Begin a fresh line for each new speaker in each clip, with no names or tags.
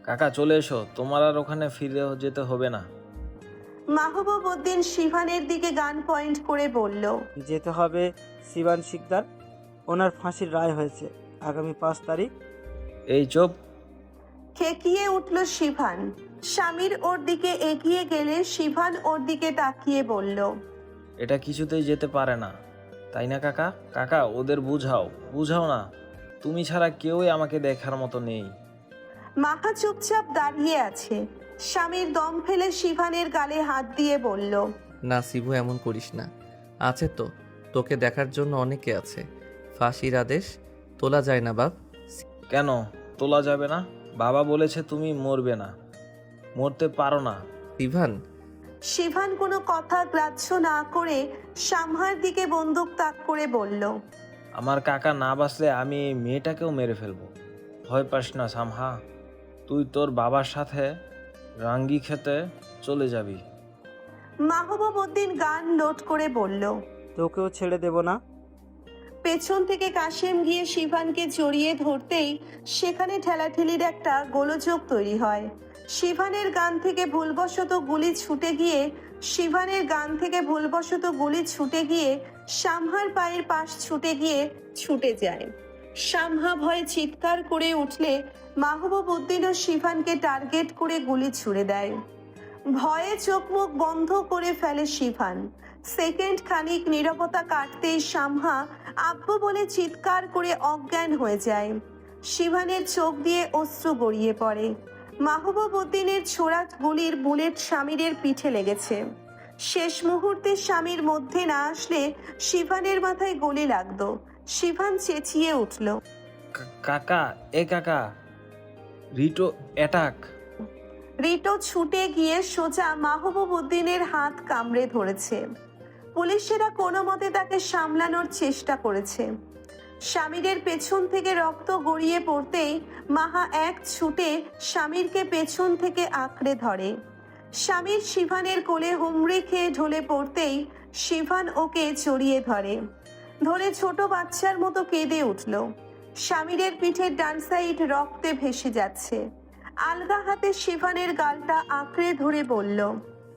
কাকা চলে এসো, তোমার আর ওখানে ফিরে যেতে হবে না।
মাহবুব উদ্দিন শিভানের দিকে গান পয়েন্ট করে বলল,
যেতে হবে শিবান শিকদার। ওনার ফাঁসির রায় হয়েছে আগামী 5 তারিখ।
এই চুপ।
খেকিয়ে উঠল শিভান। স্বামীর ওর দিকে এগিয়ে গেলে শিভান ওর দিকে তাকিয়ে বলল,
এটা কিছুতেই যেতে পারে না, তাই না কাকা? কাকা ওদের বুঝাও, বুঝাও না, তুমি ছাড়া কেউই আমাকে দেখার মতো নেই।
মাহা চুপচাপ দাঁড়িয়ে আছে। স্বামীর দম ফেলে শিভানের গালে হাত দিয়ে বলল,
না শিবু, এমন করিস না। আছে তো, তোকে দেখার জন্য অনেকে আছে। ফাঁসির আদেশ তোলা যায় না বাপ।
কেন তোলা যাবে না? বাবা বলেছে তুমি মরবে না, মরতে পারো না।
শিভান,
শিভান কোনো কথা গ্রাহ্য না করে সামহার দিকে বন্দুক তাক করে বলল,
আমার কাকা না বাঁচলে আমি এই মেয়েটাকেও মেরে ফেলবো। ভয় পাস না সামহা, তুই তোর বাবার সাথে রাঙ্গি খেতে চলে যাবি।
মাহবুব উদ্দিন গান লোড করে বলল।
তোকেও ছেড়ে দেব না।
পেছন থেকে কাশেম গিয়ে শিভানকে জড়িয়ে ধরতেই সেখানে ঠেলাঠেলির একটা গোলযোগ তৈরি হয়। শিভানের গান থেকে ভুলবশত গুলি ছুটে গিয়ে সামহার পায়ের পাশ ছুটে যায়। সামহা ভয়ে চিৎকার করে উঠলে মাহবুব উদ্দিনও শিভানকে টার্গেট করে গুলি ছুড়ে দেয়। ভয়ে চোখ মুখ বন্ধ করে ফেলে শিভান। সেকেন্ড খানিক নীরবতা কাটতেই সামহা আব্বু বলে চিৎকার করে অজ্ঞান হয়ে যায়। শিভানের চোখ দিয়ে অশ্রু গড়িয়ে পড়ে। মাহবুব উদ্দিনের ছোড়া গুলির বুলেট স্বামীরের পিঠে লেগেছে। শেষ মুহূর্তে স্বামীর মধ্যে না আসলে শিভানের মাথায় গুলি লাগতো। শিভান চেঁচিয়ে উঠল,
কাকা, এ কাকা, রিটো অ্যাটাক।
রিটো ছুটে গিয়ে সোজা মাহবুব উদ্দিনের হাত কামড়ে ধরেছে। পুলিশেরা কোনো মতে তাকে সামলানোর চেষ্টা করেছে। স্বামীরের পেছন থেকে রক্ত গড়িয়ে পড়তেই মাহা এক ছুটে স্বামীরকে পেছন থেকে আঁকড়ে ধরে। স্বামীর শিভানের কোলে হুমড়ি খেয়ে ঢলে পড়তেই শিভান ওকে জড়িয়ে ধরে ছোট বাচ্চার মতো কেঁদে উঠল। স্বামীরের পিঠের ডান সাইড রক্তে ভেসে যাচ্ছে। আলগা হাতে শিভানের গালটা আঁকড়ে ধরে বলল,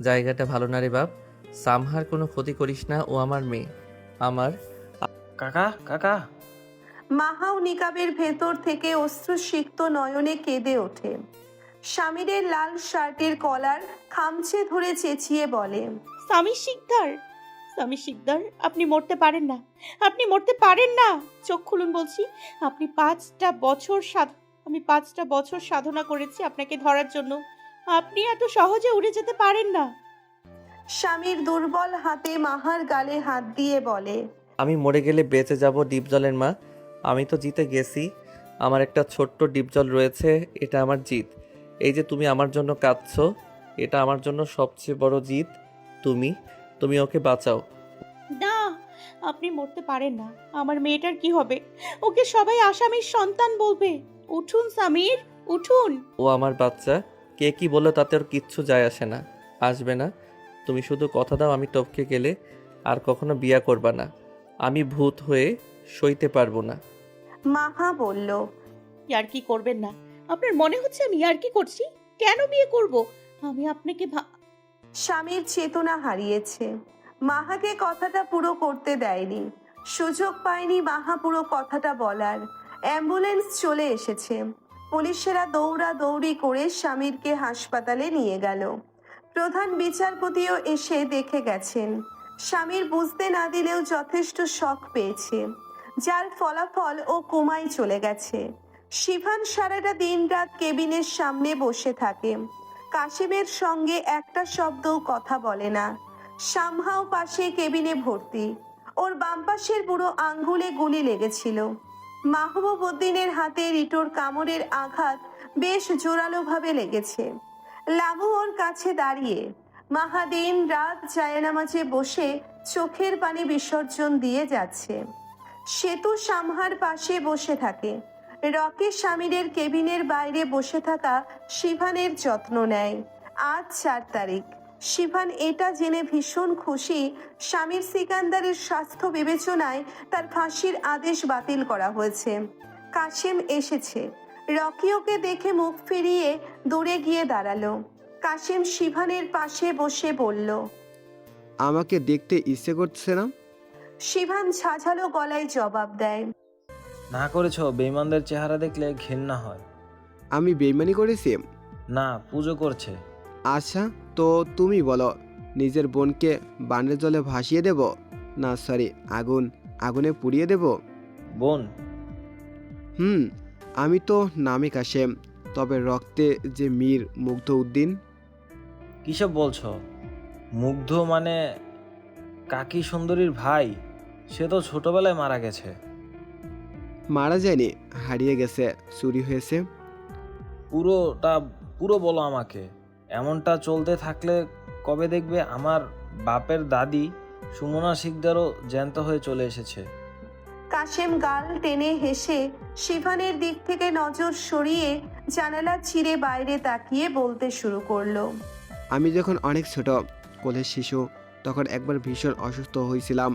জায়গাটা ভালো না রে বাপ। সামহার কোনো ক্ষতি করিস না, ও আমার মেয়ে। আমার
কাকা, কাকা।
মাহাও নিকাবের ভেতর থেকে অশ্রুসিক্ত নয়নে কেঁদে ওঠে। স্বামীরের লাল শার্টের কলার খামচে ধরে চেঁচিয়ে বলে,
স্বামী শিকদার, স্বামী শিকদার, আপনি মরতে পারেন না, আপনি মরতে পারেন না। চোখ খুলুন বলছি। আপনি 5টা বছর সাধনা করেছি আপনাকে ধরার জন্য। আপনি এত সহজে উড়ে যেতে পারেন না।
স্বামীর দুর্বল হাতে মাহার গালে হাত দিয়ে বলে,
আমি মরে গেলে বেঁচে যাব ডিপজলের মা। আমি তো জিতে গেছি। আমার একটা ছোট্ট ডিপজল রয়েছে, এটা আমার জিত। এই যে তুমি আমার জন্য কাঁদছো, এটা আমার জন্য সবচেয়ে বড় জিত। তুমি ওকে বাঁচাও।
না, আপনি মরতে পারেন না। আমার মেয়েটার কি হবে? ওকে সবাই আসামির সন্তান বলবে। উঠুন সামির, উঠুন।
ও আমার বাচ্চা, কে কি বললো তাতে ওর কিচ্ছু যায় আসে না। আসবে না। তুমি শুধু কথা দাও, আমি টপকে গেলে আর কখনো বিয়া করবা না। আমি ভূত হয়ে সইতে পারবো না।
মাহা বলল,
ইয়ার কি করবেন না? আপনার মনে হচ্ছে আমি ইয়ার কি করছি? কেন বিয়ে করব? আমি আপনাকে
স্বামীর চেতনা হারিয়েছে। মাহাকে কথাটা পুরো করতে দেয়নি, সুযোগ পায়নি মাহা পুরো কথাটা বলার। অ্যাম্বুলেন্স চলে এসেছে। পুলিশেরা দৌড়াদৌড়ি করে স্বামীরকে হাসপাতালে নিয়ে গেল। প্রধান বিচারপতিও এসে দেখে গেছেন। স্বামীর বুঝতে না দিলেও যথেষ্ট শক পেয়েছে, যার ফলাফল ও কোমায় চলে গেছে। শিভান সারাটা দিন রাত কেবিনের সামনে বসে থাকে। কাশিমের সঙ্গে একটা শব্দও কথা বলে না। সামহাও পাশে কেবিনে ভর্তি। ওর বাম পাশের বুড়ো আঙ্গুলে গুলি লেগেছিল। মাহবুব উদ্দিনের হাতে রিটোর কামড়ের আঘাত বেশ জোরালোভাবে লেগেছে। লাবু ওর কাছে দাঁড়িয়ে। মাহা দিন রাত জায়নামাজে বসে চোখের পানি বিসর্জন দিয়ে যাচ্ছে। সেতু সামহার পাশে বসে থাকে। রকি স্বামীরের কেবিনের বাইরে বসে থাকা শিভানের যত্ন নেয়। আজ 4 তারিখ। শিভান এটা জেনে ভীষণ খুশি, স্বামীর সিকান্দারের স্বাস্থ্য বিবেচনায় তার ফাঁসির আদেশ বাতিল করা হয়েছে। কাশেম এসেছে। রকি ওকে দেখে মুখ ফিরিয়ে দূরে গিয়ে দাঁড়ালো। কাশেম শিভানের পাশে বসে বলল।
আমাকে দেখতে ইচ্ছে করছে না?
শিভান ঝাঝালো গলায় জবাব দেয়।
না করেছো, বেঈমানদের চেহারা দেখলে ঘৃণা হয়।
আমি বেইমানি করেছি?
না, পুজো করছে।
আচ্ছা, তো তুমি বলো, নিজের বোনকে বানের জলে ভাসিয়ে দেব, না সরি আগুনে পুড়িয়ে দেব?
বোন?
আমি তো নামে কাশেম, তবে রক্তে যে মীর মুগ্ধ উদ্দিন।
কিসব বলছো? মুগ্ধ মানে কাকি সুন্দরীর ভাই? সে তো ছোটবেলায় মারা গেছে।
মারা যায়নি, হারিয়ে গেছে, চুরি হয়েছে।
পুরো বলো আমাকে। এমনটা চলতে থাকলে কবে দেখবে আমার বাপের দাদি সুমনা শিকদারও জ্যান্ত হয়ে চলে এসেছে।
কাশেম গাল টেনে হেসে শিভানের দিক থেকে নজর সরিয়ে জানালা চিরে বাইরে তাকিয়ে বলতে শুরু করলো।
আমি যখন অনেক ছোট, কোলের শিশু, তখন একবার ভীষণ অসুস্থ হয়েছিলাম।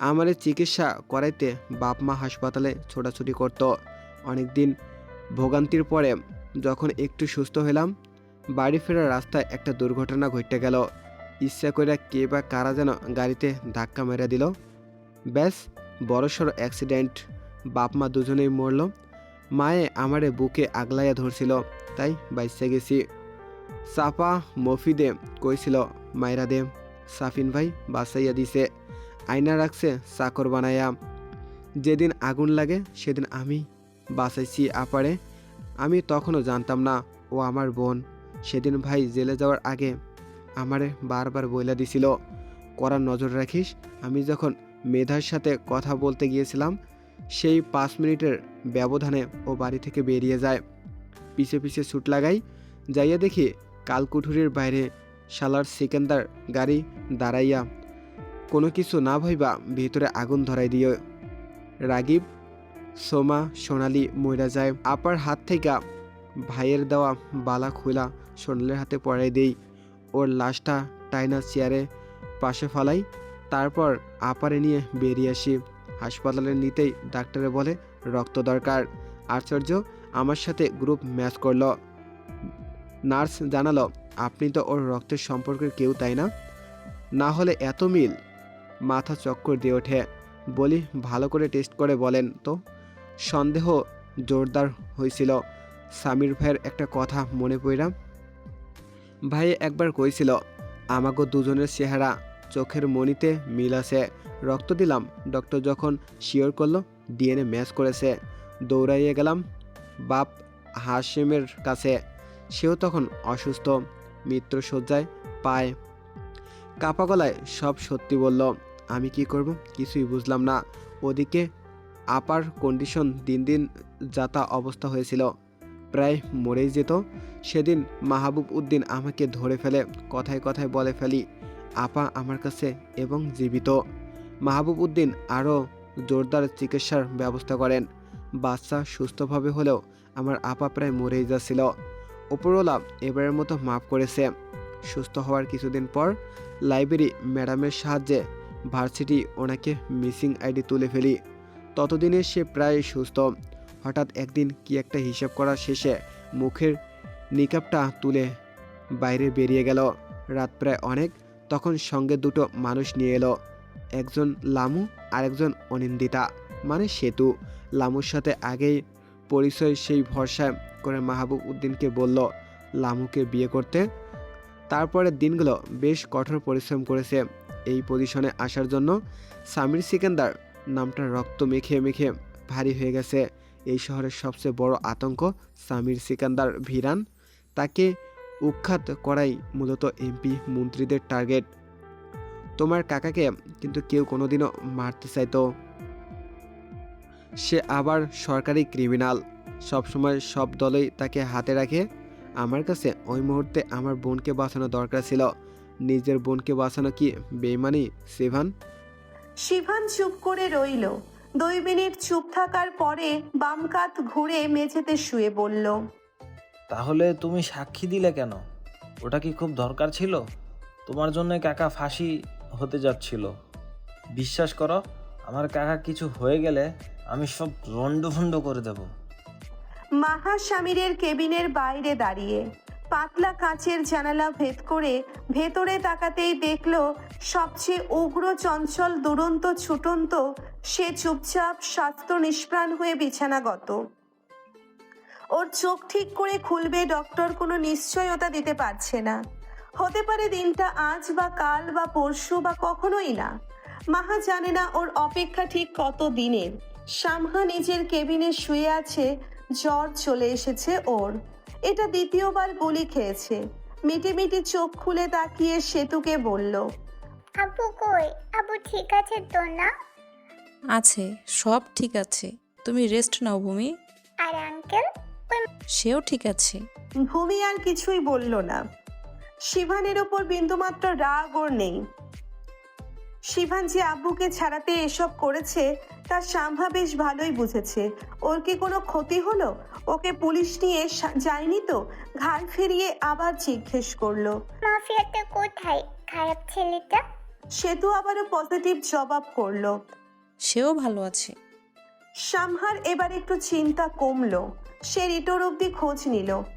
আমার চিকিৎসা করাইতে বাপ মা হাসপাতালে ছোটাছুটি করতো। অনেক দিন ভোগান্তির পরে যখন একটু সুস্থ হলাম, বাড়ি ফেরার রাস্তায় একটা দুর্ঘটনা ঘটে গেল। ইচ্ছা করে কে বা কারা যেন গাড়িতে ধাক্কা মেরে দিল। ব্যাস, বড়সড় অ্যাক্সিডেন্ট। বাপ মা দুজনেই মরল। মায়ে আমারে বুকে আগলাইয়া ধরছিল, তাই বাইসে গেছি। চাপা মফিদে কইছিল মাইরা দে, সাফিন ভাই বাঁচাইয়া দিছে, আয়না রাখছে চাকর বানাইয়া। যেদিন আগুন লাগে সেদিন আমি বাঁচাইছি আপারে। আমি তখনও জানতাম না ও আমার বোন। সেদিন ভাই জেলে যাওয়ার আগে আমারে বারবার বইলা দিছিল, কড়া নজর রাখিস। আমি যখন মেধার সাথে কথা বলতে গিয়েছিলাম, সেই 5 মিনিটের ব্যবধানে ও বাড়ি থেকে বেরিয়ে যায়। পিছে পিছে ছুট লাগাই, যাইয়া দেখি কালকুঠুরির বাইরে শালার সিকান্দার গাড়ি দাঁড়াইয়া কোনো কিছু না ভাইবা ভিতরে আগুন ধরাই দিয়ে রাগিব, সোমা, সোনালি মইরা যায়। আপার হাত থেকে ভাইয়ের দেওয়া বালা খুলা সোনালের হাতে পড়াই দেই। ওর লাশটা টাইনা চেয়ারে পাশে ফালাই, তারপর আপারে নিয়ে বেরিয়ে আসি। হাসপাতালে নিতেই ডাক্তারে বলে রক্ত দরকার। আশ্চর্য, আমার সাথে গ্রুপ ম্যাচ করলো। নার্স জানালো, আপনি তো ওর রক্তের সম্পর্কের কেউ, তাই না? না হলে এত মিল? মাথা চক্কর দিয়ে ওঠে। বলি, ভালো করে টেস্ট করে বলেন তো। সন্দেহ জোরদার হয়েছিল। সামির ভাইয়ের একটা কথা মনে পড়া। ভাই একবার কইছিল, আমাগো দুজনের চেহারা চোখের মনিতে মিল আছে। রক্ত দিলাম। ডক্টর যখন শিওর করলো ডিএনএ ম্যাচ করেছে, দৌড়াইয়ে গেলাম বাপ হাশেমের কাছে। সেও তখন অসুস্থ, মৃত্যুশয্যায়, পায় কাপা গলায় সব সত্যি বলল। আমি কি করব কিছুই বুঝলাম না। ওদিকে আপার কন্ডিশন দিন দিন যাতা অবস্থা হয়েছিল, প্রায় মরেই যেত। সেদিন মাহবুব উদ্দিন আমাকে ধরে ফেলে কথায় কথায় বলে ফেলি আপা আমার কাছে এবং জীবিত। মাহবুব উদ্দিন আরও জোরদার চিকিৎসার ব্যবস্থা করেন। বাচ্চা সুস্থভাবে হলেও আমার আপা প্রায় মরেই যাচ্ছিল। ওপরওয়ালা এবারের মতো মাফ করেছে। সুস্থ হওয়ার কিছুদিন পর লাইব্রেরি ম্যাডামের সাহায্যে ভার্সিটি ওনাকে মিসিং আইডি তুলে ফেলি। ততদিনে সে প্রায় সুস্থ। হঠাৎ একদিন কি একটা হিসাব করা শেষে মুখের নিকাবটা তুলে বাইরে বেরিয়ে গেল। রাত প্রায় অনেক। তখন সঙ্গে দুটো মানুষ নিয়ে এলো, একজন লামু আর একজন অনিন্দিতা, মানে সেতু। লামুর সাথে আগেই পরিচয়, সেই ভরসায় করে মাহবুব উদ্দিনকে বলল লামুকে বিয়ে করতে। তারপরের দিনগুলো বেশ কঠোর পরিশ্রম করেছে এই পজিশনে আসার জন্য। সামির সিকান্দার নামটা রক্ত মেখে মেখে ভারী হয়ে গেছে। এই শহরের সবচেয়ে বড় আতঙ্ক সামির সিকান্দার ভিরান। তাকে উৎখাত করাই মূলত এমপি মন্ত্রীদের টার্গেট। তোমার কাকাকে কিন্তু কেউ কোনোদিনও মারতে চাইতো। সে আবার সরকারি ক্রিমিনাল। সবসময় সব দলই তাকে হাতে রাখে। আমার কাছে ওই মুহূর্তে আমার বোনকে বাঁচানো দরকার ছিল। নিজের বোনকে বাঁচানো কি বেইমানি শিভান?
শিভান চুপ করে রইল। 2 মিনিট চুপ থাকার পরে বাম কাত ঘুরে মেঝেতে শুয়ে বলল,
তাহলে তুমি সাক্ষী দিলে কেন? ওটা কি খুব দরকার ছিল? তোমার জন্য কাকা ফাঁসি হতে যাচ্ছিল। বিশ্বাস করো, আমার কাকা কিছু হয়ে গেলে আমি সব রন্ডভন্ড করে দেব।
মাহা স্বামীরের কেবিনের বাইরে দাঁড়িয়ে পাতলা কাচের জানালা ভেদ করে ভেতরে তাকাতেই দেখলো সবচেয়ে উগ্র চঞ্চল দুরন্ত ছুটন্ত সে চুপচাপ স্বাস্থ্য নিষ্প্রাণ হয়ে বিছানাগত। ওর চোখ ঠিক করে খুলবে ডক্টর কোনো নিশ্চয়তা দিতে পারছে না। হতে পারে দিনটা আজ বা কাল বা পরশু বা কখনোই না। মাহা জানে না ওর অপেক্ষা ঠিক কত দিনের। সামহা নিজের কেবিনে শুয়ে আছে, জ্বর চলে এসেছে ওর। এটা দ্বিতীয়বার গুলি খেয়েছে। মিটিমিটি চোখ খুলে তাকিয়ে সেতুকে বলল,
আপু কই? আপু ঠিক আছে তো না?
আছে, সব ঠিক আছে। তুমি রেস্ট নাও ভূমি।
আর আঙ্কেল?
সেও ঠিক আছে।
ভূমি আর কিছুই বলল না। শিভানের ওপর বিন্দুমাত্র রাগ ওর নেই। শিভান যে আব্বুকে ছাড়াতে এসব করেছে তা সামহা বেশ ভালোই বুঝেছে। ওর কি কোনো ক্ষতি হলো? ওকে পুলিশ নিয়ে যায়নি তো? ঘাড় ফিরিয়ে আবার জিজ্ঞেস করলো,
মাফিয়াটা কোথায়? খারাপ ছেলেটা?
সেতু আবারও পজিটিভ জবাব করলো।
সেও ভালো আছে।
সামহার এবার একটু চিন্তা কমলো। সে রিটোর অব্দি খোঁজ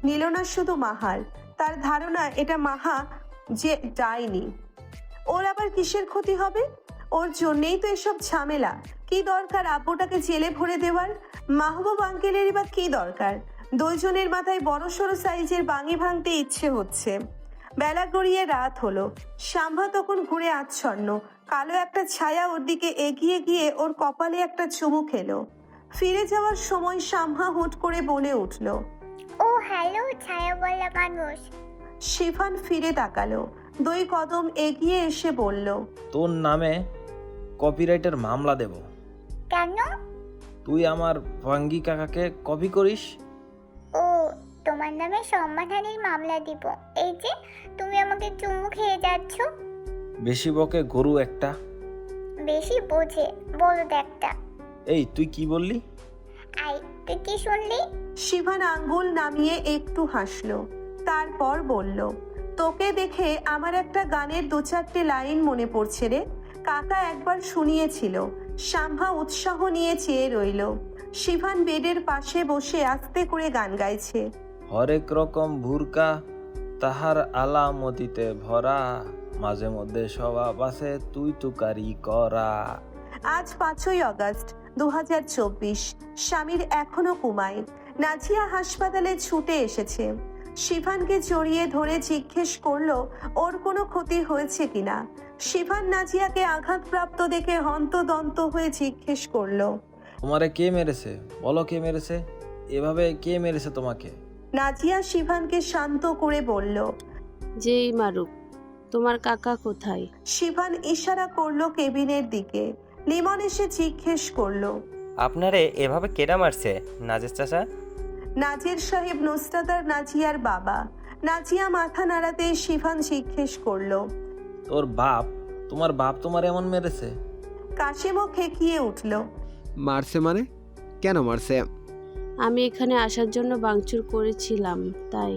নিল না শুধু মাহার। তার ধারণা এটা মাহা যে যায়নি। ওর আবার কিসের ক্ষতি হবে? ওর জন্যেই তো এসব ঝামেলা। কি দরকার আব্বুটাকে জেলে ভরে দেওয়ার? মাহবুব আঙ্কেলেরই বা কি দরকার? দুইজনের মাথায় বড়সড় সাইজের বাঙি ভাঙতে ইচ্ছে হচ্ছে। বেলা গড়িয়ে রাত হলো। সাম্ভা তখন ঘুরে আচ্ছন্ন। কালো একটা ছায়া ওর দিকে এগিয়ে গিয়ে ওর কপালে একটা চুমু খেলো। ফিরে যাওয়ার সময় সাম্ভা হুট করে বলে উঠল,
ও হ্যালো, ছায়াওয়ালা মানুষ।
শিফান ফিরে তাকালো। 2 কদম এগিয়ে এসে বলল,
তোর নামে কপিরাইটের মামলা দেব।
কেন?
তুই আমার ভাঙ্গি কাকাকে কপি করিস।
ও, তোমার নামে সম্মানহানির মামলা দিব। এই যে তুমি আমাকে চুমু খেয়ে যাচ্ছ।
বেশি বকে গরু একটা।
বেশি বোঝে বলদ একটা।
এই তুই কি বললি?
আই, তুই কি শুনলি?
শিফান আঙ্গুল নামিয়ে একটু হাসলো। তারপর বলল, তোকে দেখে আমার একটা গানের 2-4টে লাইন মনে পড়ছে রে। কাকা একবার শুনিয়েছিল। সাম্ভা উৎসাহ নিয়ে চেয়ে রইল। শিফান বেডের পাশে বসে আস্তে করে গান গাইছে।
হরেক রকম ভুরকা তাহার আলামতিতে ভরা, মাঝে মধ্যে স্বভাব আছে তুই তুকারি করা।
আজ 5ই আগস্ট 2024। স্বামীর এখনো ঘুমায়। নাজিয়া হাসপাতালে ছুটে এসেছে। শিফানকে জড়িয়ে ধরে জিজ্ঞেস করলো ওর কোনো ক্ষতি হয়েছে কিনা। শিফান নাজিয়াকে আঘাতপ্রাপ্ত দেখে হন্তদন্ত হয়ে জিজ্ঞেস করলো,
তোমারে কে মেরেছে? বলো কে মেরেছে? এভাবে কে মেরেছে তোমাকে?
নাজিয়া শিফানকে শান্ত করে বলল।
যেই মারুক, তোমার কাকা কোথায়?
শিফান ইশারা করলো কেবিনের দিকে। লিমন এসে জিজ্ঞেস করলো,
আপনারে এভাবে কেডা মারছে নাজের চাচা?
নাজির সাহেব নুসরাত আর নাজিয়ার বাবা। নাজিয়া মাথা নাড়াতে শিফান জিজ্ঞেস করলো,
তোমার বাপ তোমার এমন মেরেছে?
কাশিমও খেকিয়ে উঠল।
মারছে মানে? কেন মারছে?
আমি এখানে আসার জন্য ভাঙচুর করেছিলাম তাই।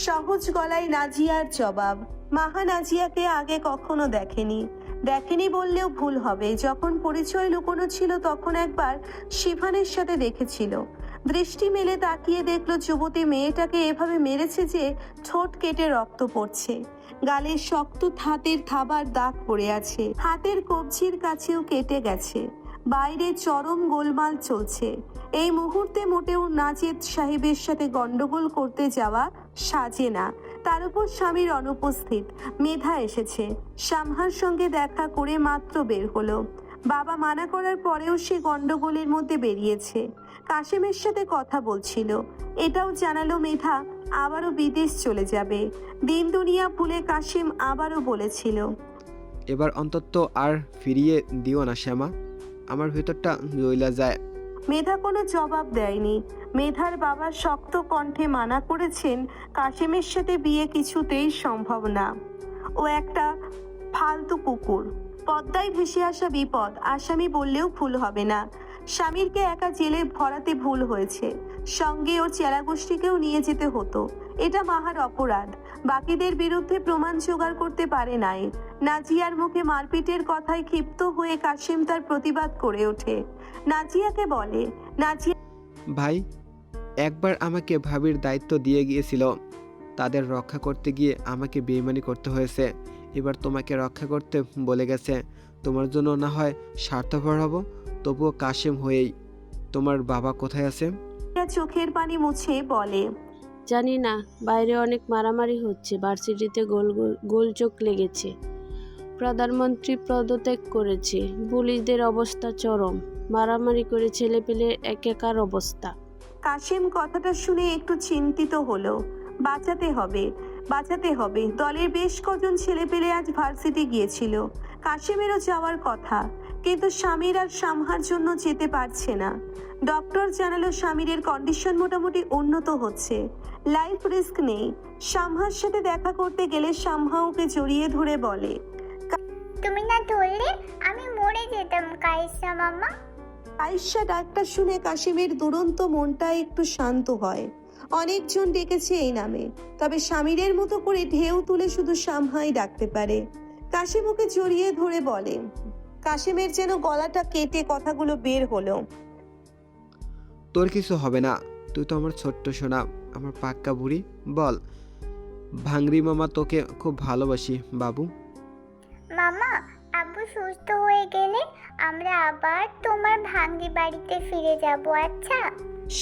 সহজ গলায় নাজিয়ার জবাব। মাহা নাজিয়াকে আগে কখনো দেখেনি বললেও ভুল হবে। যখন পরিচয় লুকোনো ছিল তখন একবার শিফানের সাথে দেখেছিল। দৃষ্টি মেলে তাকিয়ে দেখলো যুবতী মেয়েটাকে এভাবে মেরেছে যে ঠোঁট কেটে রক্ত পড়ছে। গালে শক্ত হাতের থাবার দাগ পড়ে আছে। হাতের কবজির কাছেও কেটে গেছে। বাইরে চরম গোলমাল চলছে। এই মুহূর্তে মোটেও নাজেদ সাহেবের সাথে গন্ডগোল করতে যাওয়া সাজে না। তার উপর স্বামীর অনুপস্থিত। মেধা এসেছে। সামহার সঙ্গে দেখা করে মাত্র বের হলো। বাবা মানা করার পরেও সে গন্ডগোলের মধ্যে বেরিয়েছে। কাশেমের সাথে কথা বলছিল। এটাও জানালো মেধা আবারও বিদেশ চলে যাবে। দিন দুনিয়া ভুলে কাশেম আবারও বলেছিল,
এবার অন্তত আর ফিরিয়ে দিও না শ্যামা, আমার ভেতরটা জ্বলা যায়।
মেধা কোনো জবাব দেয়নি। মেধার বাবা শক্ত কণ্ঠে মানা করেছেন কাশেমের সাথে বিয়ে কিছুতেই সম্ভব না। ও একটা ফালতু কুকুর। পদ্মায় ভেসে আসা বিপদ, আসামি বললেও ভুল হবে না। স্বামীরকে একা জেলে ভরাতে ভুল হয়েছে। সঙ্গে ওর চেলাগোষ্ঠীকেও নিয়ে যেতে হতো। এটা মাহার অপরাধ। বাকিদের বিরুদ্ধে প্রমাণ জোগাড় করতে পারে নাই। নাজিয়ার মুখে মারপিটের কথায় ক্ষিপ্ত হয়ে কাশেম তার প্রতিবাদ করে ওঠে। নাজিয়াকে বলে, নাজিয়া
ভাই একবার আমাকে ভাবির দায়িত্ব দিয়ে গিয়েছিল, তাদের রক্ষা করতে গিয়ে আমাকে বেইমানি করতে হয়েছে। এবার তোমাকে রক্ষা করতে বলে গেছে। তোমার জন্য না হয় স্বার্থপর হব, তবুও কাশেম হয়েই। তোমার বাবা কোথায় আছে?
চোখের পানি মুছে বলে,
জানি না, বাইরে অনেক মারামারি হচ্ছে, ভার্সিটিতে গোলযোগ লেগেছে, প্রধানমন্ত্রী পদত্যাগ করেছে, পুলিশদের অবস্থা চরম, মারামারি করে ছেলেপেলের একাকার অবস্থা।
কাশেম কথাটা শুনে একটু চিন্তিত হলো। বাঁচাতে হবে। দলের বেশ কজন ছেলেপেলে আজ ভার্সিটি গিয়েছিল, কাশেমেরও যাওয়ার কথা, কিন্তু স্বামীর আর সামহার জন্য যেতে পারছে না। ডক্টর জানালো স্বামীর কন্ডিশন মোটামুটি উন্নত হচ্ছে, লাইফ রিস্ক নেই। সামহার সাথে দেখা করতে গেলে সামহা ওকে জড়িয়ে ধরে বলে,
তুমি না ধরলে আমি মরে যেতাম কাইসা মামা।
আয়েশা ডাকটা শুনে কাশিমের দুরন্ত মনটা একটু শান্ত হয়। অনেকজন ডেকেছে এই নামে, তবে স্বামীরের মতো করে ঢেউ তুলে শুধু সামহাই ডাকতে পারে। কাশিম ওকে জড়িয়ে ধরে বলে, কাশিমের যেন গলাটা কেটে কথাগুলো বের হলো।
তোর কিছু হবে না, তুই তো আমার ছোট্ট সোনা, আমার পাক্কা বুড়ি। বল, ভাঙরি মামা তোকে খুব ভালোবাসি বাবু।
মামা, আব্বু সুস্থ হয়ে গেলে আমরা আবার তোমার ভাঙ্গি বাড়িতে ফিরে যাব, আচ্ছা?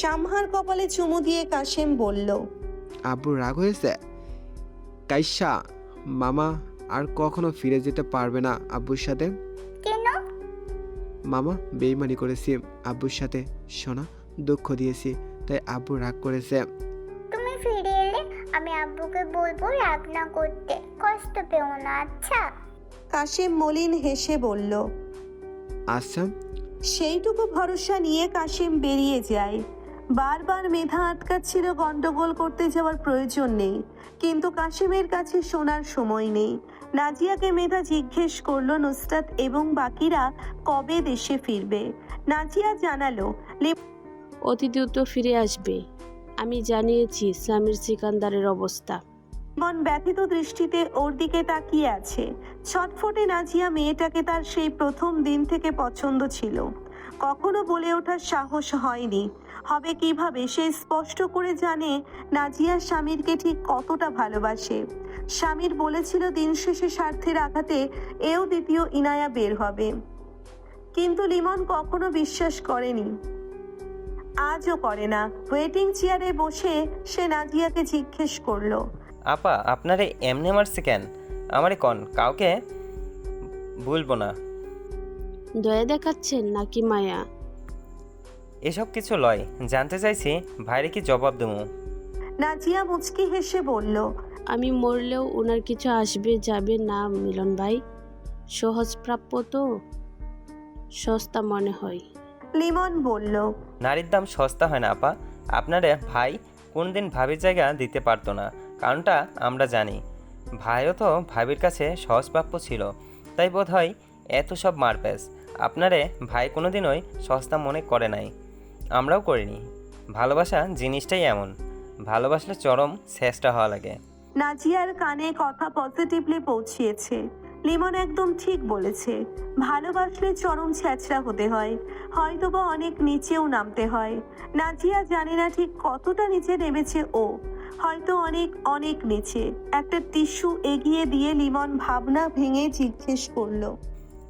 সামহার কপালে চুমু দিয়ে কাশেম বলল,
আব্বু রাগ হয়েছে? কাইসা, মামা আর কখনো ফিরে যেতে পারবে না আব্বুর সাথে।
কেন?
মামা বেইমানি করেছি আব্বুর সাথে, সোনা দুঃখ দিয়েছি, তাই আব্বু রাগ করেছে।
তুমি ফিরে এলে আমি আব্বুকে বলবো রাগ না করতে, কষ্ট পেও না, আচ্ছা?
কাশেম মলিন হেসে বলল,
আচ্ছা।
সেইটুকু ভরসা নিয়ে কাশেম বেরিয়ে যায়। বারবার মেধা আটকাচ্ছিল গন্ডগোল করতে যাওয়ার প্রয়োজন নেই, কিন্তু কাশেমের কাছে শোনার সময় নেই। নাজিয়াকে মেধা জিজ্ঞেস করলো নুসরাত এবং বাকিরা কবে দেশে ফিরবে। নাজিয়া জানালো,
অতি দ্রুত ফিরে আসবে। আমি জানিয়েছি সামির সিকান্দারের অবস্থা।
মন ব্যথিত দৃষ্টিতে ওর দিকে তাকিয়ে আছে। ছটফটে নাজিয়া মেয়েটাকে তার সেই প্রথম দিন থেকে পছন্দ ছিল, কখনো বলে ওঠার সাহস হয়নি। হবে কিভাবে? সে স্পষ্ট করে জানে নাজিয়া স্বামীরকে ঠিক কতটা ভালোবাসে। স্বামীর বলেছিল দিন শেষে স্বার্থের আঘাতে এও দ্বিতীয় ইনায়া বের হবে, কিন্তু লিমন কখনো বিশ্বাস করেনি, আজও করে না। ওয়েটিং চেয়ারে বসে সে নাজিয়াকে জিজ্ঞেস করলো,
আপা, আপনারে এমনি মারছে কেন? আমারে কন, কাউকে বলবো না।
দয়া দেখাচ্ছেন নাকি মায়া?
এসব কিছু লয়, জানতে চাইছি ভাইরে কি জবাব দেবো।
নাজিয়া মুচকি হেসে বলল,
আমি মরলেও ওনার কিছু আসবে যাবে না মিলন ভাই, সহজ প্রাপ্য তো, সস্তা মনে হয়।
লিমন বলল,
নারীর দাম সস্তা হয় না আপা। আপনারে ভাই কোনদিন ভাবির জায়গা দিতে পারতো না, কারণটা আমরা জানি। ভাইও তো ভাবির কাছে সহজপ্রাপ্য ছিল, তাই বোধ হয় এত সব মারপ্যাচ। আপনারে ভাই কোনোদিনই সস্তা মনে করে নাই, আমরাও করিনি। ভালোবাসা জিনিসটাই এমন, ভালোবাসলে চরম চেষ্টা হওয়া লাগে।
নাজিয়ার কানে কথা পজিটিভলি পৌঁছিয়েছে। লিমন একদম ঠিক বলেছে, ভালোবাসলে চরম ছ্যাঁচড়া হতে হয়, হয়তোবা অনেক নিচেও নামতে হয়। নাজিয়া জানে না ঠিক কতটা নিচে নেমেছে ও, হয়তো অনেক অনেক নিচে। একটা টিস্যু এগিয়ে দিয়ে লিমন ভাবনা ভেঙে জিজ্ঞেস করলো,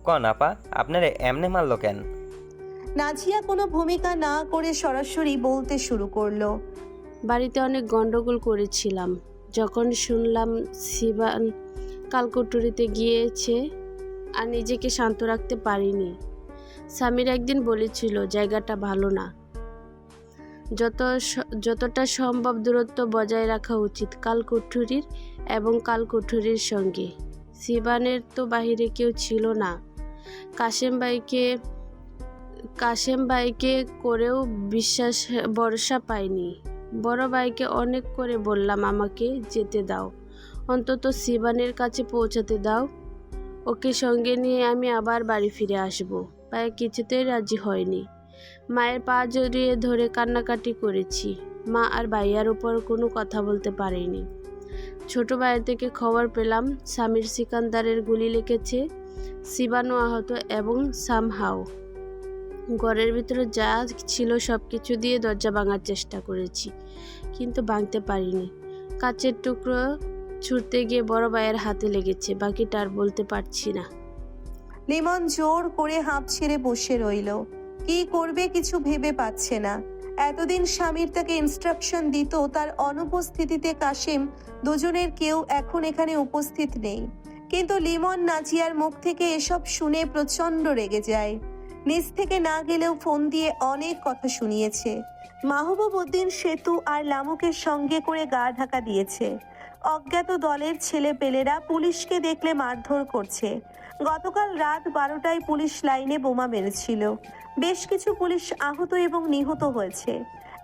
কন আপা, আপনারে এমনে মারলো কেন?
নাজিয়া কোনো ভূমিকা না করে সরাসরি বলতে শুরু করলো,
বাড়িতে অনেক গন্ডগোল করেছিলাম, যখন শুনলাম সিবান কালকুটুরিতে গিয়েছে আর নিজেকে শান্ত রাখতে পারিনি। সামির একদিন বলেছিল জায়গাটা ভালো না, যতটা সম্ভব দূরত্ব বজায় রাখা উচিত কালকুঠুরির এবং কালকুঠুরির সঙ্গে। সিবানের তো বাহিরে কেউ ছিল না, কাশেম ভাইকে করেও ভরসা পাইনি। বড় ভাইকে অনেক করে বললাম আমাকে যেতে দাও, অন্তত সিবানের কাছে পৌঁছাতে দাও, ওকে সঙ্গে নিয়ে আমি আবার বাড়ি ফিরে আসব। ভাই কিছুতেই রাজি হয়নি। মায়ের পা জড়িয়ে ধরে কান্নাকাটি করেছি, মা আর ভাইয়ার উপর কোনো কথা বলতে পারিনি। ছোট ভাইয়ের থেকে খবর পেলাম সামির সিকান্দারের গুলি লেগেছে, সিবানও আহত এবং সামহাও ঘরের ভিতরে যা ছিল সব কিছু দিয়ে দরজা ভাঙার চেষ্টা করেছি, কিন্তু ভাঙতে পারিনি। কাচের টুকরো ছুঁড়তে গিয়ে বড় ভাইয়ের হাতে লেগেছে, বাকিটা আর বলতে পারছি না।
লিমন জোর করে হাঁপ ছেড়ে বসে রইল। কি করবে কিছু ভেবে পাচ্ছে না। এতদিন স্বামীর তাকে ইনস্ট্রাকশন দিত, তার অনুপস্থিতিতে কাশেম দুজনের কেউ এখন এখানে উপস্থিত নেই। কিন্তু লিমন নাজিয়ার মুখ থেকে এসব শুনে প্রচন্ড রেগে যায়। নিজ থেকে না গেলেও ফোন দিয়ে অনেক কথা শুনিয়েছে। মাহবুব উদ্দিন সেতু আর লামুকে সঙ্গে করে গা ঢাকা দিয়েছে। অজ্ঞাত দলের ছেলে পেলেরা পুলিশকে দেখলে মারধর করছে। গতকাল রাত 12টায় পুলিশ লাইনে বোমা মেরেছিল। বেশ কিছু পুলিশ আহত এবং নিহত হয়েছে।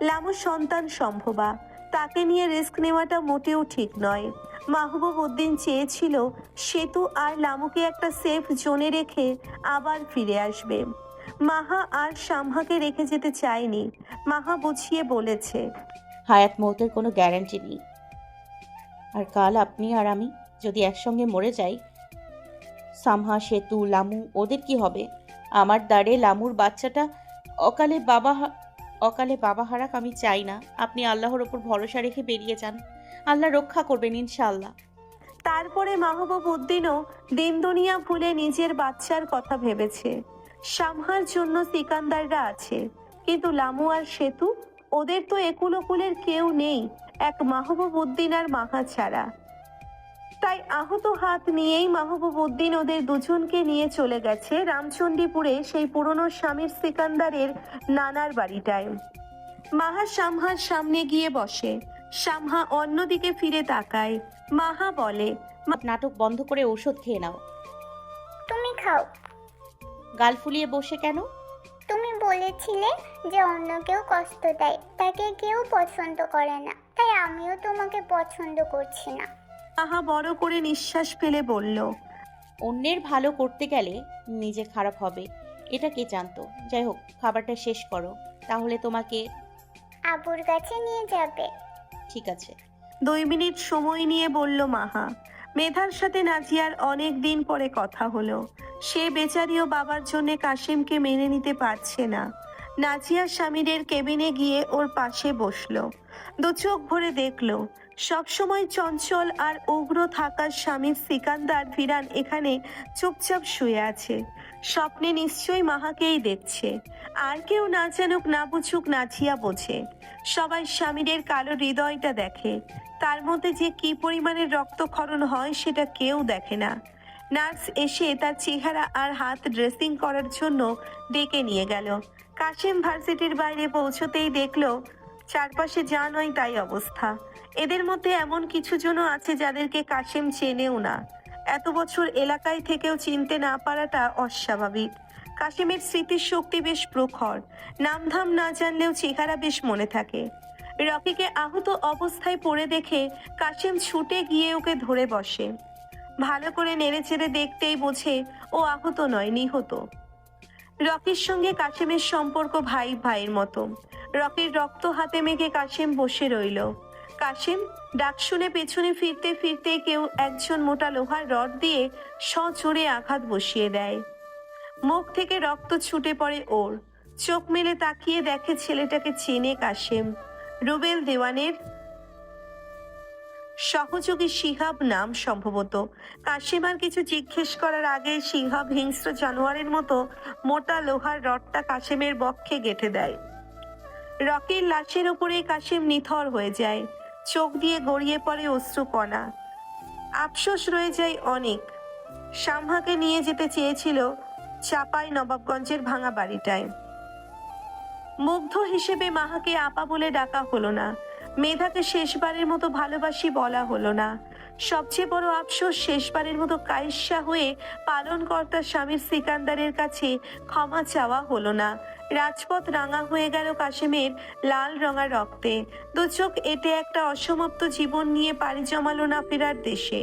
লামু সন্তান সম্ভবা, তাকে নিয়ে রিস্ক নেওয়াটা মোটেও ঠিক নয়। মাহবুব উদ্দিন চেয়েছিল সেতু আর লামুকে একটা সেফ জোনে রেখে আবার ফিরে আসবে। মাহা আর সামহাকে রেখে যেতে চায়নি। মাহা বুঝিয়ে বলেছে,
হায়াত মৌতের কোনো গ্যারান্টি নেই, আর কাল আপনি আর আমি যদি একসঙ্গে মরে যাই, সামহা, সেতু, লামু ওদের কি হবে? আমার দ্বারে লামুর বাচ্চাটা অকালে বাবা হারাক আমি চাই না। আপনি আল্লাহর ওপর ভরসা রেখে বেরিয়ে যান, আল্লাহ রক্ষা করবেন ইনশাআল্লাহ।
তারপরে মাহবুব উদ্দিনও দিন দুনিয়া ভুলে নিজের বাচ্চার কথা ভেবেছে। সামহার জন্য সিকান্দাররা আছে, কিন্তু লামু আর সেতু, ওদের তো একুল ওকুলের কেউ নেই এক মাহবুব উদ্দিন আর মাহা ছাড়া। তাই আহত হাত নিয়েই মাহবুব উদ্দিন ওদের দুজনকে নিয়ে চলে গেছে রামচণ্ডীপুরে সেই পুরনো স্বামীর সিকান্দারের নানার বাড়িটায়। মাহা সামহার সামনে গিয়ে বসে। সামহা অন্যদিকে ফিরে তাকায়। মাহা বলে,
নাটক বন্ধ করে ঔষধ খেয়ে নাও।
তুমি খাও।
গাল ফুলিয়ে বসে কেন?
তুমি বলেছিলে যে অন্য কেউ কষ্ট দেয়, তাকে কেউ পছন্দ করে না, তাই আমিও তোমাকে পছন্দ করছি না।
মাহা বড় করে নিঃশ্বাস ফেলে বলল,
অন্যের ভালো করতে গেলে নিজে খারাপ হবে, এটা কে জানতো? যাই হোক, খাবারটা শেষ করো, তাহলে তোমাকে
আবুর কাছে নিয়ে যাবে।
ঠিক আছে।
2 মিনিট সময় নিয়ে বলল মাহা। মেধার সাথে নাজিয়ার অনেক দিন পরে কথা হলো। সে বেচারিও বাবার জন্য কাশেমকে মেনে নিতে পারছে না। নাজিয়া স্বামীদের কেবিনে গিয়ে ওর পাশে বসলো। 2 চোখ ভরে দেখলো সবসময় চঞ্চল আর উগ্র থাকা স্বামীর সিকান্দার ভিরান এখানে চুপচাপ শুয়ে আছে। স্বপ্নে নিশ্চয়ই মাহাকেই দেখছে। আর কেউ না জানুক না বুঝুক, নাজিয়া বোঝে। সবাই স্বামীদের কালো হৃদয়টা দেখে, তার মধ্যে যে কি পরিমাণের রক্তক্ষরণ হয় সেটা কেউ দেখে না। নার্স এসে তার চেহারা আর হাত ড্রেসিং করার জন্য ডেকে নিয়ে গেল। কাশেম ভার্সিটির বাইরে পৌঁছতেই দেখলো চারপাশে যা নয় তাই অবস্থা। এদের মধ্যে এমন কিছু জনও আছে যাদেরকে কাশেম চেনেও না। এত বছর এলাকায় থেকেও চিনতে না পারাটা অস্বাভাবিক। কাশেমের স্মৃতির শক্তি বেশ প্রখর, নামধাম না জানলেও চেহারা বেশ মনে থাকে। রকিকে আহত অবস্থায় পড়ে দেখে কাশেম ছুটে গিয়ে ওকে ধরে বসে। ভালো করে নেড়েচেড়ে দেখতেই বোঝে ও আহত নয়, নিহত। রকির সঙ্গে কাশেমের সম্পর্ক ভাই ভাইয়ের মতো। রকির রক্ত হাতে মেখে কাশেম বসে রইল। কাশেম ডাক শুনে পেছনে ফিরতে ফিরতে কেউ একজন মোটা লোহার রড দিয়ে সজোরে আঘাত বসিয়ে দেয়। মুখ থেকে রক্ত ছুটে পড়ে ওর। চোখ মেলে তাকিয়ে দেখে ছেলেটাকে চেনে কাশেম। রুবেল দেওয়ানের সহযোগী শিহাব নাম সম্ভবত। কাশেম আর কিছু জিজ্ঞেস করার আগে শিহাব হিংস্র জানোয়ারের মতো মোটা লোহার রডটা কাশেমের বক্ষে গেঁথে দেয়। রকির লাশের উপরে কাশেম নিথর হয়ে যায়। চোখ দিয়ে গড়িয়ে পড়ে অশ্রুকণা। আফসোস রয়ে যায় অনেক। সামহাকে নিয়ে যেতে চেয়েছিল চাপাই নবাবগঞ্জের ভাঙা বাড়িটায়। মুগ্ধ হিসেবে মাহাকে আপা বলে ডাকা হলো না। মেধাকে শেষবারের মতো ভালোবাসি বলা হলো না। সবচেয়ে বড় আফসোস, শেষবারের মতো কায়েসা হয়ে পালনকর্তা স্বামীর সিকান্দারের কাছে ক্ষমা চাওয়া হলো না। রাজপথ রাঙা হয়ে গেল কাশেমের লাল রঙা রক্তে। 2 চোখ এটে একটা অসমাপ্ত জীবন নিয়ে পাড়ি জমালো না ফেরার দেশে।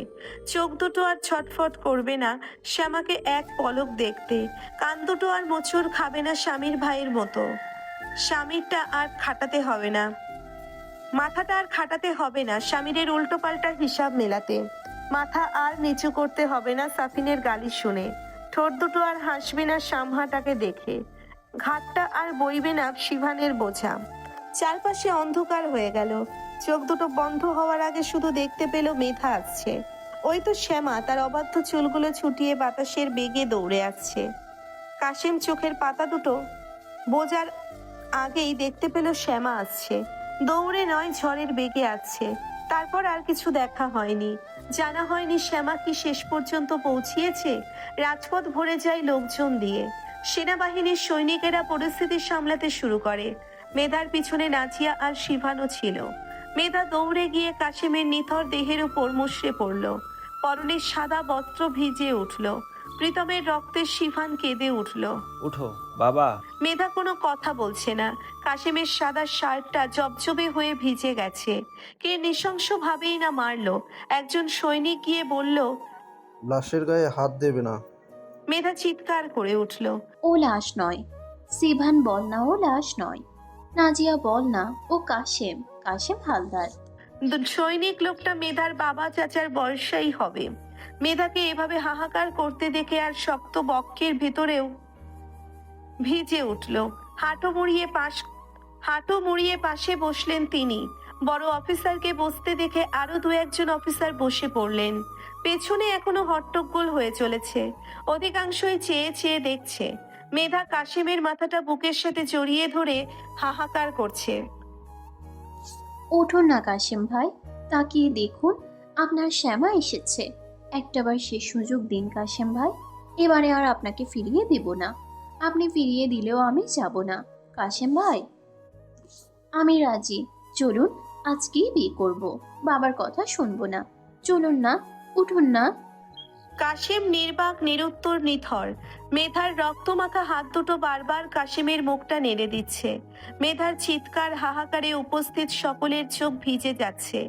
চোখ দুটো আর ছটফট করবে না শ্যামাকে এক পলক দেখতে। কান দুটো আর মোচড় খাবে না স্বামীর ভাইয়ের মতো। স্বামীরটা আর খাটাতে হবে না, মাথাটা আর খাটাতে হবে না স্বামীরের উল্টো পাল্টা হিসাব মেলাতে। মাথা আর নিচু করতে হবে না সাফিনের গালি শুনে। ঠোঁট দুটো আর হাসবে না সামহাটাকে দেখে। ঘাটটা আর বইবে না শিভানের বোঝা। চারপাশে অন্ধকার হয়ে গেল। চোখ দুটো বন্ধ হওয়ার আগে শুধু দেখতে পেল মেধা আসছে। ওই তো শ্যামা, তার অবাধ্য চুলগুলো ছুটিয়ে বাতাসের বেগে দৌড়ে আসছে। কাশেম চোখের পাতা দুটো বোঝার আগেই দেখতে পেল শ্যামা আসছে। দৌড়ে নয়, ঝড়ের বেগে আসছে। তারপর আর কিছু দেখা হয়নি, জানা হয়নি শ্যামা কি শেষ পর্যন্ত পৌঁছিয়েছে। রাজপথ ভরে যায় লোকজন দিয়ে। সেনাবাহিনীর সৈনিকেরা পরিস্থিতি সামলাতে শুরু করে। মেধার পিছনে নাজিয়া আর শিভানও ছিল। মেধা দৌড়ে গিয়ে কাশেমের নিথর দেহের উপর মুষড়ে পড়ল। পরনের সাদা বস্ত্র ভিজে উঠল। প্রীতমের রক্তে শিভান কেঁদে উঠল।
উঠো বাবা।
মেধা কোনো কথা বলছে না। কাশেমের সাদা শার্টটা জবজবে হয়ে ভিজে গেছে। কে নৃশংস ভাবেই না মারলো। একজন সৈনিক গিয়ে বলল,
লাশের গায়ে হাত দেবে না।
মেধা চিৎকার করে উঠল,
ও লাশ নয়। সিভান বল না ও লাশ নয়। নাজিয়া বল না ও কাশেম, কাশেম হালদার।
সৈনিক লোকটা মেধার বাবা চাচার বয়সই হবে। মেধাকে এভাবে হাহাকার করতে দেখে আর শক্ত বক্ষের ভেতরেও ভিজে উঠল। হাঁটু মুড়িয়ে পাশে বসলেন তিনি। বড় অফিসারকে বসতে দেখে আরো দু একজন অফিসার বসে পড়লেন। পেছনে এখনো হট্টগোল হয়ে চলেছে। অধিকাংশই চেয়ে চেয়ে দেখছে। মেধা কাশেমের মাথাটা বুকের সাথে জড়িয়ে ধরে হাহাকার করছে।
উঠুন না কাশেম ভাই, তাকিয়ে দেখুন আপনার শ্যামা এসেছে। একটাবার শেষ সুযোগ দিন কাশেম ভাই, এবারে আর আপনাকে ফিরিয়ে দেব না। আপনি ফিরিয়ে দিলেও আমি যাব না কাশেম ভাই। আমি রাজি, চলুন আজকেই বিয়ে করব, বাবার কথা শুনবো না। চলুন না, উঠুন না।
কাশেম নির্বাক, নিরুত্তর, নিথর। মেধার রক্তমাখা হাত দুটো বারবার কাশেমের মুখটা নেড়ে দিচ্ছে। মেধার চিৎকার হাহাকারে উপস্থিত সকলের চোখ ভিজে যাচ্ছে।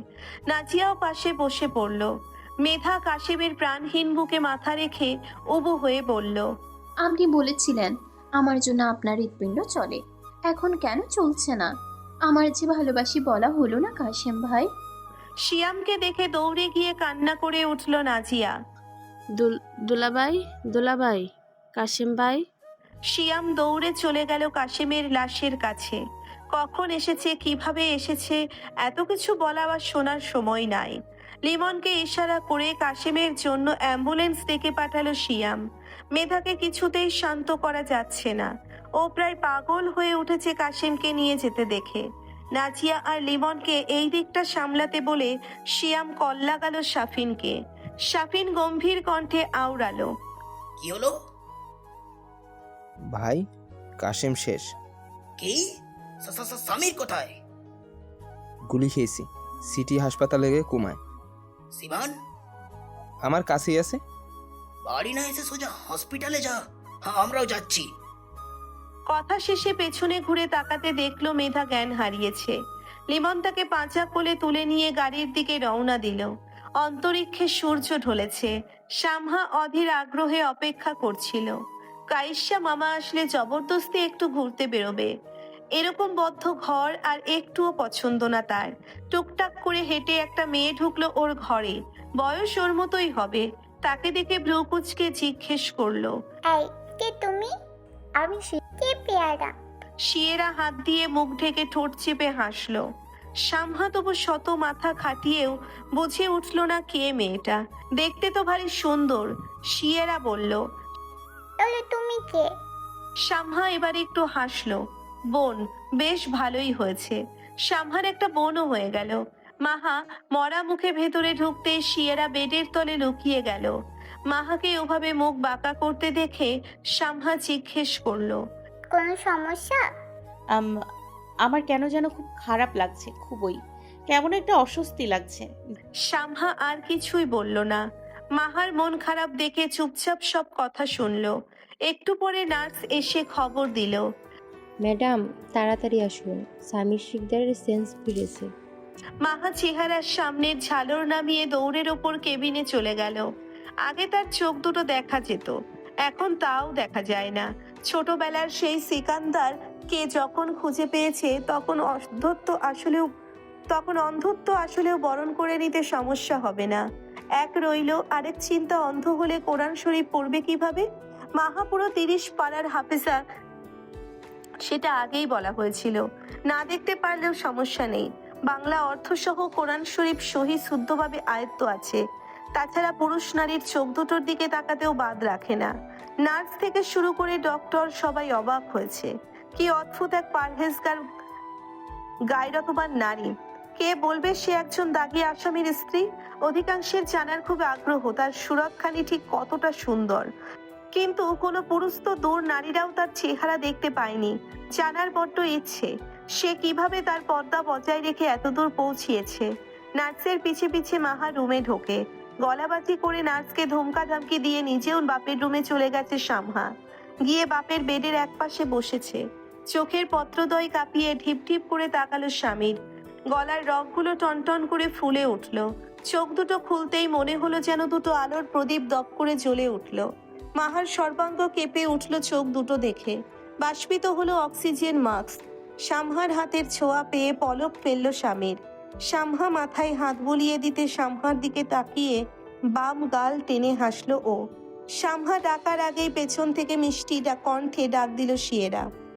নাজিয়াও পাশে বসে পড়ল। মেধা কাশেমের প্রাণহীন বুকে মাথা রেখে উবু হয়ে বলল,
আপনি বলেছিলেন আমার জন্য আপনার হৃৎপিণ্ড চলে, এখন কেন চলছে না? আমার যে ভালোবাসি বলা হলো না কাশেম ভাই।
শিয়ামকে দেখে দৌড়ে গিয়ে কান্না করে উঠল নাজিয়া।
দুলাভাই, দুলাভাই, কাশেম ভাই।
শিয়াম দৌড়ে চলে গেল কাশেমের লাশের কাছে। কখন এসেছে, কিভাবে এসেছে, এত কিছু বলা বা শোনার সময় নাই। লিমনকে ইশারা করে কাশেমের জন্য অ্যাম্বুলেন্স ডেকে পাঠালো শিয়াম। মেধাকে কিছুতেই শান্ত করা যাচ্ছে না। ও প্রায় পাগল হয়ে উঠেছে কাশেমকে নিয়ে যেতে দেখে। নাজিয়া আর লিমনকে এই দিকটা সামলাতে বলে শিয়াম কল লাগালো শাফিনকে। শাফিন গম্ভীর কণ্ঠে আওড়ালো,
কি হলো
ভাই, কাশেম শেষ।
কি? সামির কোথায়?
গুলি খেয়েছি, সিটি হাসপাতালে গিয়ে কুমায়।
সিভান
আমার কাছেই আছে।
বাড়ি না এসে সোজা হসপিটালে যা। হ্যাঁ, আমরাও যাচ্ছি।
কথা শেষে পেছনে ঘুরে তাকাতে দেখলো মেধা জ্ঞান হারিয়েছে। লিমন তাকে পাঁচা কোলে তুলে নিয়ে গাড়ির দিকে রওনা দিল। অন্তরিক্ষে সূর্য ঢলেছে। সামহা অধীর আগ্রহে অপেক্ষা করছিল। কাইশা মামা আসলে জবরদস্তি একটু ঘুরতে বেরোবে। এরকম বদ্ধ ঘর আর একটুও পছন্দ না তার। টুকটাক করে হেঁটে একটা মেয়ে ঢুকলো ওর ঘরে। বয়স ওর মতোই হবে। তাকে দেখে ভ্রুকুচকে জিজ্ঞেস করলো,
এই কে তুমি? আমি কে পেয়ারা?
শিয়েরা হাত দিয়ে মুখ ঢেকে ঠোঁট চেপে হাসলো। সামহা তবু শত মাথা খাটিয়েও বুঝে উঠল না কে মেয়েটা। দেখতে তো ভারী সুন্দর। শিয়েরা বলল,
তাহলে তুমি কে?
সামহা এবার একটু হাসলো। বোন, বেশ ভালোই হয়েছে। সামহার একটা বোনও হয়ে গেল। মাহা মরা মুখে ভেতরে ঢুকতে শিয়েরা বেডের তলে লুকিয়ে গেল। মাহাকে ওভাবে মুখ বাঁকা করতে দেখে সামহা জিজ্ঞেস করলো,
কোনো সমস্যা?
আমার কেন যেন খুব খারাপ লাগছে, খুবই কেমন একটা অস্বস্তি লাগছে।
সামহা আর কিছুই বলল না। মাহার মন খারাপ দেখে চুপচাপ সব কথা শুনলো। একটু পরে নার্স এসে খবর দিল,
ম্যাডাম তাড়াতাড়ি আসুন, সামির শিকদারের সেন্স ফিরেছে।
মাহা চেহারার সামনের ঝালর নামিয়ে দৌড়ের ওপর কেবিনে চলে গেল। আগে তার চোখ দুটো দেখা যেত, এখন তাও দেখা যায় না। ছোটবেলার সেই সিকান্দার কে যখন খুঁজে পেয়েছে তখন অন্ধত্ব আসলেও বরণ করে নিতে সমস্যা হবে না। এক রইল, আরেক চিন্তা, অন্ধ হলে কোরআন শরীফ পড়বে কিভাবে? মাহা পুরো 30 পাড়ার হাফেজা সেটা আগেই বলা হয়েছিল। না দেখতে পারলেও সমস্যা নেই, বাংলা অর্থসহ কোরআন শরীফ সহি শুদ্ধভাবে আয়ত্ত আছে। তাছাড়া পুরুষ নারীর চোখ দুটোর দিকে তাকাতেও বাদ রাখে না। নার্স থেকে শুরু করে ডক্টর সবাই অবাক হয়েছে। কি অদ্ভুত এক পারহেজগার গায়রতবান নারী। কে বলবে সে একজন দাগী আসামির স্ত্রী? অধিকাংশের জানার খুব আগ্রহ তার সুরতখানি ঠিক কতটা সুন্দর, কিন্তু কোনো পুরুষ তো দূর, নারীরাও তার চেহারা দেখতে পায়নি। জানার বড্ড ইচ্ছে সে কিভাবে তার পর্দা বজায় রেখে এতদূর পৌঁছিয়েছে। নার্সের পিছে পিছে মাহা রুমে ঢোকে। গলাবাজি করে নার্সকে ধমকাধমকি দিয়ে নিজেও বাপের রুমে চলে গেছে সামহা। গিয়ে বাপের বেডের একপাশে বসেছে। চোখের পত্রদ্বয় কাঁপিয়ে ঢিপ ঢিপ করে তাকালো স্বামীর। গলার রগগুলো টনটন করে ফুলে উঠল। চোখ দুটো খুলতেই মনে হলো যেন দুটো আলোর প্রদীপ দপ করে জ্বলে উঠল। মাহার সর্বাঙ্গ কেঁপে উঠল চোখ দুটো দেখে। বাষ্পিত হলো অক্সিজেন মাস্ক। সামহার হাতের ছোঁয়া পেয়ে পলক ফেলল স্বামীর। সামহা মাথায় হাত বুলিয়ে দিতে সামহার দিকে তাকিয়ে বাম গাল টেনে হাসলো ও। সামহা ডাকার আগেই পেছন থেকে মিষ্টি কণ্ঠে ডাক দিল শিয়েরা।